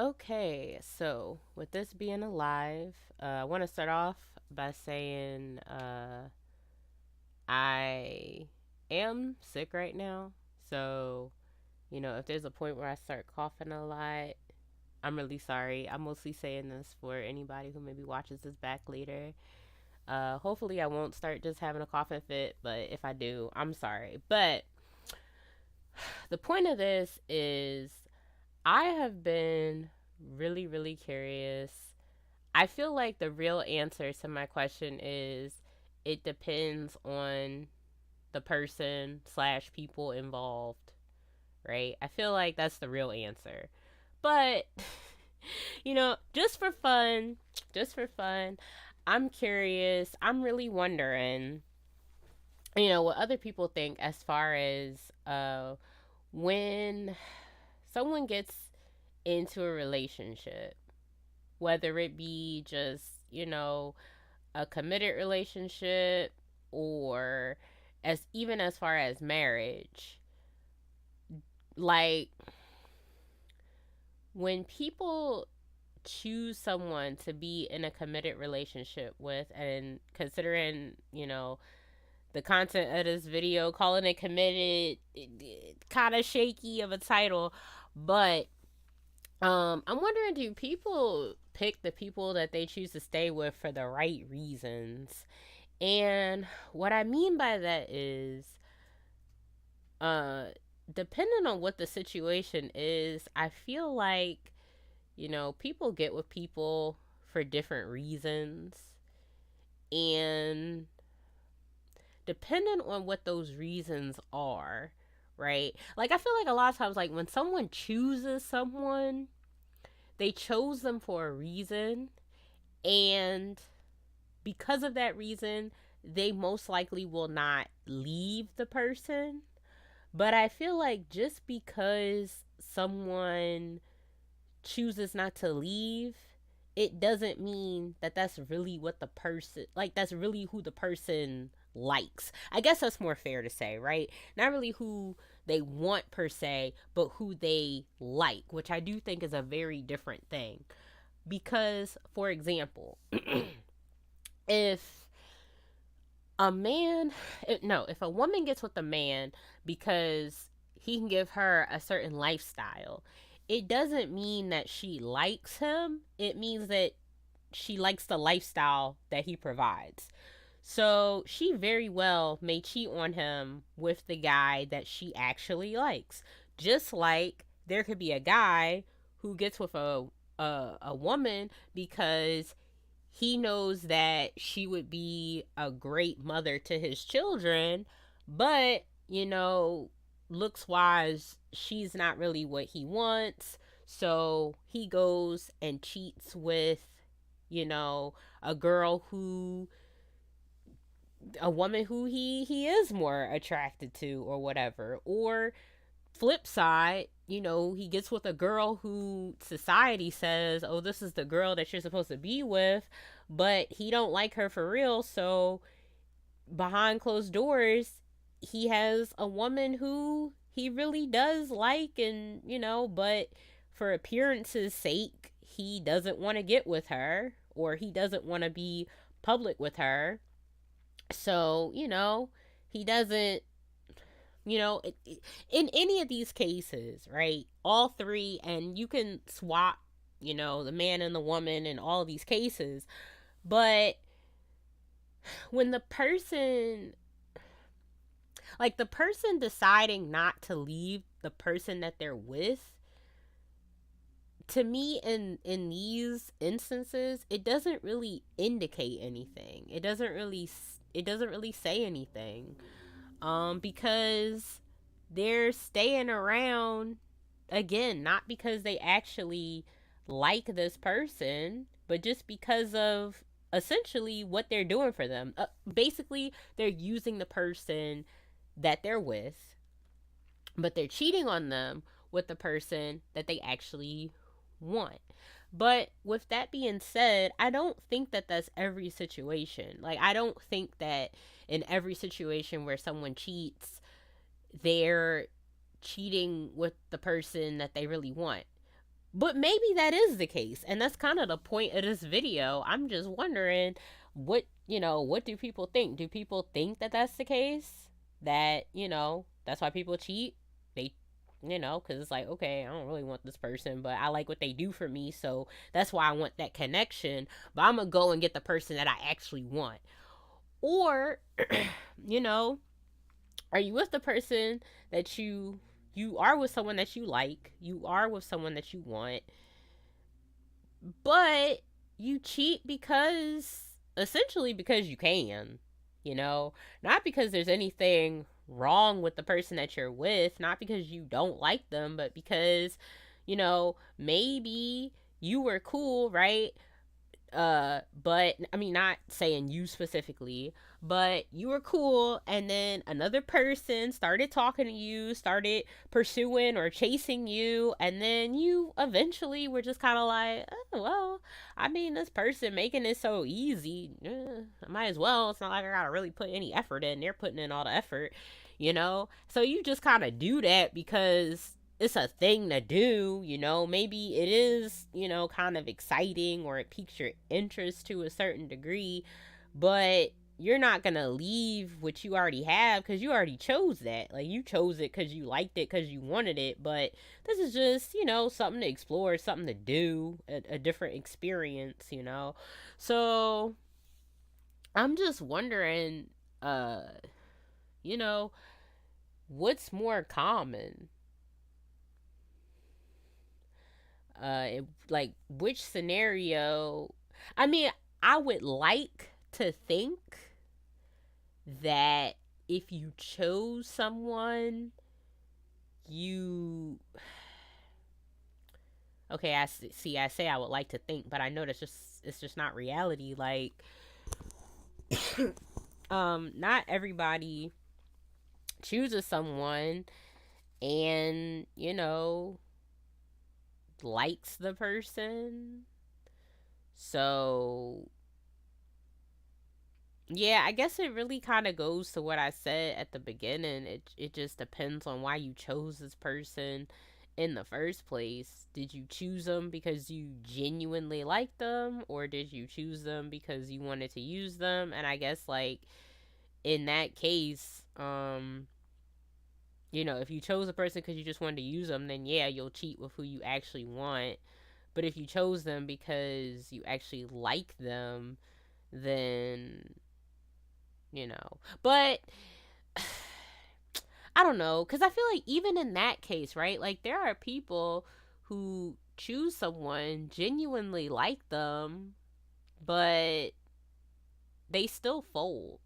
Okay, so with this being alive, I want to start off by saying I am sick right now. So, if there's a point where I start coughing a lot, I'm really sorry. I'm mostly saying this for anybody who maybe watches this back later. Hopefully, I won't start just having a coughing fit, but if I do, I'm sorry. But the point of this is I have been really, really curious. I feel like the real answer to my question is it depends on the person slash people involved, right? I feel like that's the real answer. But, just for fun, I'm curious. I'm really wondering, what other people think as far as when someone gets into a relationship, whether it be just, a committed relationship or as far as marriage, like when people choose someone to be in a committed relationship with, and considering, the content of this video, calling it committed, kind of shaky of a title, but I'm wondering, do people pick the people that they choose to stay with for the right reasons? And what I mean by that is, uh, depending on what the situation is, I feel like, people get with people for different reasons. And depending on what those reasons are, right? Like, I feel like a lot of times, like, when someone chooses someone, they chose them for a reason. And because of that reason, they most likely will not leave the person. But I feel like just because someone chooses not to leave, it doesn't mean that that's really what the person, like, that's really who the person likes. I guess that's more fair to say, right? Not really who they want per se, but who they like, which I do think is a very different thing. Because, for example, if a man, no, if a woman gets with a man because he can give her a certain lifestyle, it doesn't mean that she likes him. It means that she likes the lifestyle that he provides. So she very well may cheat on him with the guy that she actually likes. Just like there could be a guy who gets with a woman because he knows that she would be a great mother to his children, but, looks wise, she's not really what he wants. So he goes and cheats with, you know, a girl who, a woman who he is more attracted to or whatever. Or flip side, he gets with a girl who society says, "Oh, this is the girl that you're supposed to be with," but he don't like her for real. So behind closed doors, he has a woman who he really does like, and but for appearances sake, he doesn't want to get with her, or he doesn't want to be public with her. So, he doesn't, in any of these cases, right? All three, and you can swap, the man and the woman in all of these cases. But when the person deciding not to leave the person that they're with, to me, in these instances, it doesn't really indicate anything. It doesn't really say anything, because they're staying around, again, not because they actually like this person, but just because of essentially what they're doing for them. Basically, they're using the person that they're with, but they're cheating on them with the person that they actually want. But with that being said, I don't think that that's every situation. Like, I don't think that in every situation where someone cheats, they're cheating with the person that they really want. But maybe that is the case. And that's kind of the point of this video. I'm just wondering what do people think? Do people think that that's the case? That, that's why people cheat? They, because it's like, okay, I don't really want this person, but I like what they do for me. So that's why I want that connection. But I'm going to go and get the person that I actually want. Or, you know, are you with the person that you are with someone that you like, you are with someone that you want, but you cheat because essentially because you can, not because there's anything wrong with the person that you're with, not because you don't like them, but because, maybe you were cool, right? But I mean, not saying you specifically, but you were cool, and then another person started talking to you, started pursuing or chasing you, and then you eventually were just kind of like, oh, well, I mean, this person making it so easy, I might as well. It's not like I gotta really put any effort in. They're putting in all the effort, So you just kind of do that because it's a thing to do, maybe it is, kind of exciting or it piques your interest to a certain degree, but you're not going to leave what you already have because you already chose that. Like, you chose it because you liked it, because you wanted it, but this is just, something to explore, something to do, a different experience, So I'm just wondering, you know, what's more common? Like, which scenario? I mean, I would like to think that if you chose someone, you okay, I see. I say I would like to think, but I know it's just not reality. Like, not everybody chooses someone and likes the person. So yeah, I guess it really kind of goes to what I said at the beginning. It just depends on why you chose this person in the first place. Did you choose them because you genuinely like them, or did you choose them because you wanted to use them? And I guess, like, in that case, if you chose a person because you just wanted to use them, then yeah, you'll cheat with who you actually want. But if you chose them because you actually like them, then But I don't know, because I feel like even in that case, right? Like, there are people who choose someone, genuinely like them, but they still fold.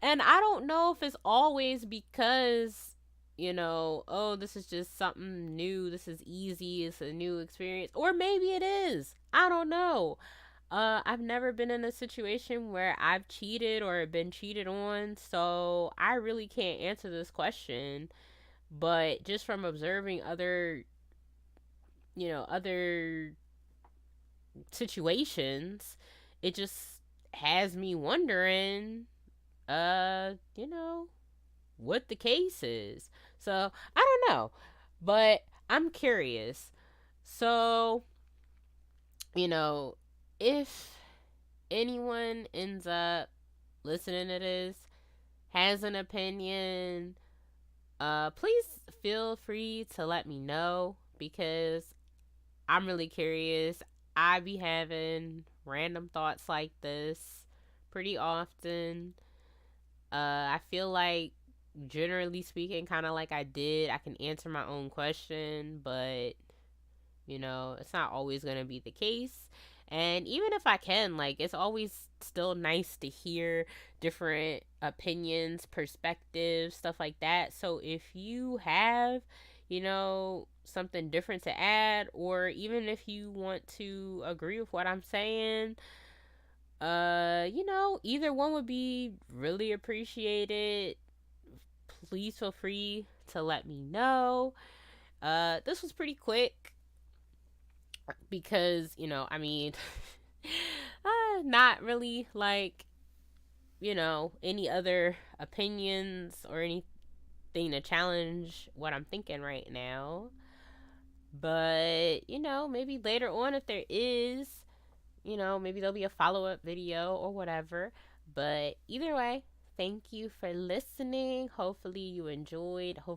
And I don't know if it's always because, oh, this is just something new. This is easy. It's a new experience. Or maybe it is. I don't know. I've never been in a situation where I've cheated or been cheated on, so I really can't answer this question. But just from observing other situations, it just has me wondering, uh, you know, what the case is. So I don't know, but I'm curious. So, you know, if anyone ends up listening to this, has an opinion, please feel free to let me know because I'm really curious. I be having random thoughts like this pretty often. I feel like, generally speaking, kind of like I can answer my own question, but it's not always going to be the case. And even if I can, like, it's always still nice to hear different opinions, perspectives, stuff like that. So if you have, something different to add, or even if you want to agree with what I'm saying, either one would be really appreciated. Please feel free to let me know. This was pretty quick because, I mean, not really like, any other opinions or anything to challenge what I'm thinking right now. But, maybe later on, if there is, maybe there'll be a follow up video or whatever. But either way, thank you for listening. Hopefully, you enjoyed. Hopefully,